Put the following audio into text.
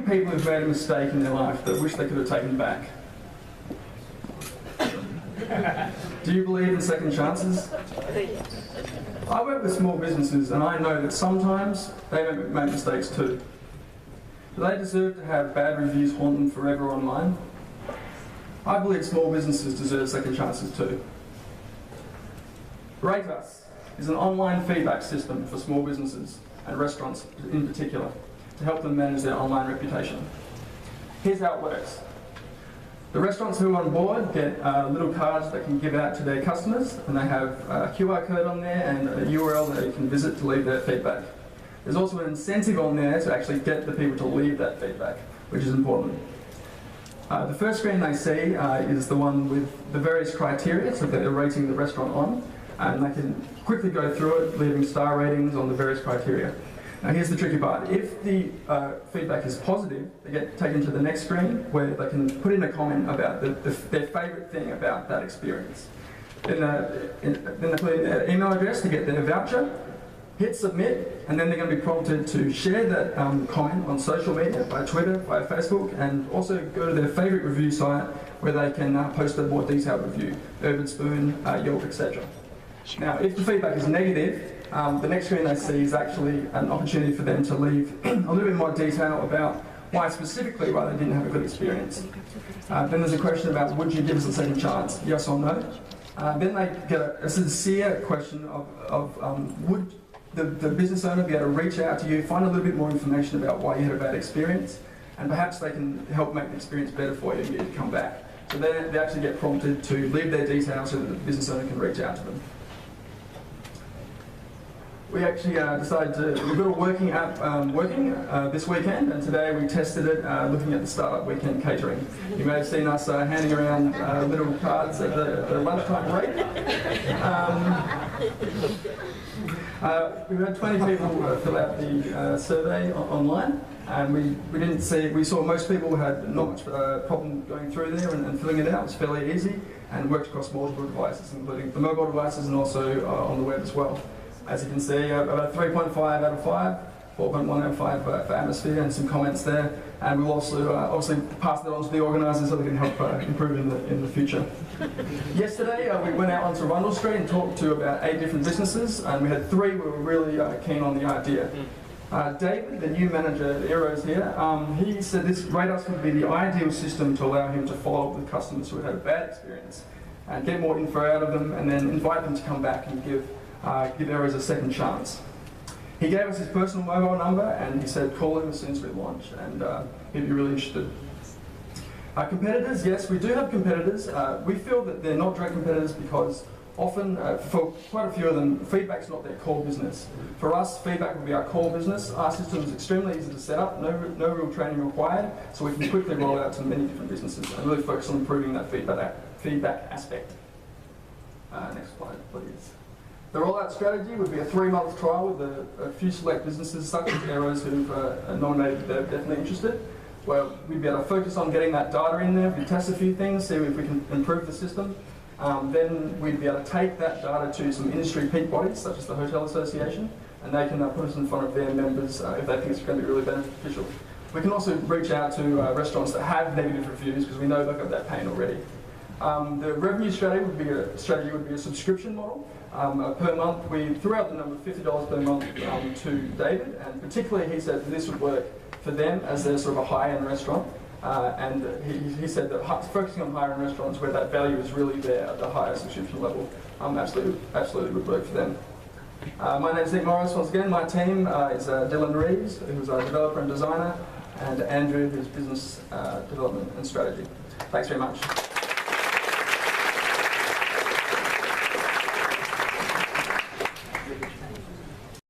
people who've made a mistake in their life that wish they could have taken back? Do you believe in second chances? I work with small businesses and I know that sometimes they make mistakes too. Do they deserve to have bad reviews haunt them forever online? I believe small businesses deserve second chances too. Rate Us is an online feedback system for small businesses and restaurants in particular to help them manage their online reputation. Here's how it works. The restaurants who are on board get little cards that can give out to their customers, and they have a QR code on there and a URL that you can visit to leave their feedback. There's also an incentive on there to actually get the people to leave that feedback, which is important. The first screen they see is the one with the various criteria so that they're rating the restaurant on, and they can quickly go through it, leaving star ratings on the various criteria. Now here's the tricky part. If the feedback is positive, they get taken to the next screen where they can put in a comment about their favourite thing about that experience. Then they put in their email address to get their voucher, hit submit, and then they're going to be prompted to share that comment on social media, by Twitter, by Facebook, and also go to their favourite review site where they can post a more detailed review, Urban Spoon, Yelp, etc. Now, if the feedback is negative, the next screen they see is actually an opportunity for them to leave a little bit more detail about why specifically why they didn't have a good experience. Then there's a question about would you give us a second chance, yes or no. Then they get a sincere question of would the business owner be able to reach out to you, find a little bit more information about why you had a bad experience, and perhaps they can help make the experience better for you and get you to come back. So they actually get prompted to leave their details so that the business owner can reach out to them. We actually decided we've got a working app this weekend, and today we tested it looking at the Startup Weekend catering. You may have seen us handing around little cards at the lunchtime break. We've had 20 people fill out the survey online, and we saw most people had not much problem going through there and filling it out. It was fairly easy and worked across multiple devices, including the mobile devices and also on the web as well. As you can see, about 3.5 out of 5, 4.1 out of 5 for Atmosphere, and some comments there. And we'll also obviously pass that on to the organisers so they can help improve in the future. Yesterday, we went out onto Rundle Street and talked to about 8 different businesses, and we had 3 who were really keen on the idea. David, the new manager at Aeros here, he said this Rate Us would be the ideal system to allow him to follow up with customers who had had a bad experience and get more info out of them, and then invite them to come back and give Aeros a second chance. He gave us his personal mobile number and he said call him as soon as we launch, and he'd be really interested. Competitors, yes, we do have competitors. We feel that they're not direct competitors because often, for quite a few of them, feedback's not their core business. For us, feedback will be our core business. Our system is extremely easy to set up, no real training required, so we can quickly roll out to many different businesses and really focus on improving that feedback aspect. Next slide, please. The rollout strategy would be a 3-month trial with a few select businesses such as Aeros who've nominated they're definitely interested, where we'd be able to focus on getting that data in there, we test a few things, see if we can improve the system. Then we'd be able to take that data to some industry peak bodies such as the Hotel Association, and they can put us in front of their members if they think it's going to be really beneficial. We can also reach out to restaurants that have negative reviews because we know they've got that pain already. The revenue strategy would be a subscription model. Per month, we threw out the number of $50 per month to David, and particularly he said that this would work for them as they're sort of a high-end restaurant. And he said that focusing on higher-end restaurants where that value is really there at the higher subscription level absolutely would work for them. My name is Nick Morris. Once again, my team is Dylan Reeves, who's our developer and designer, and Andrew, who's business development and strategy. Thanks very much.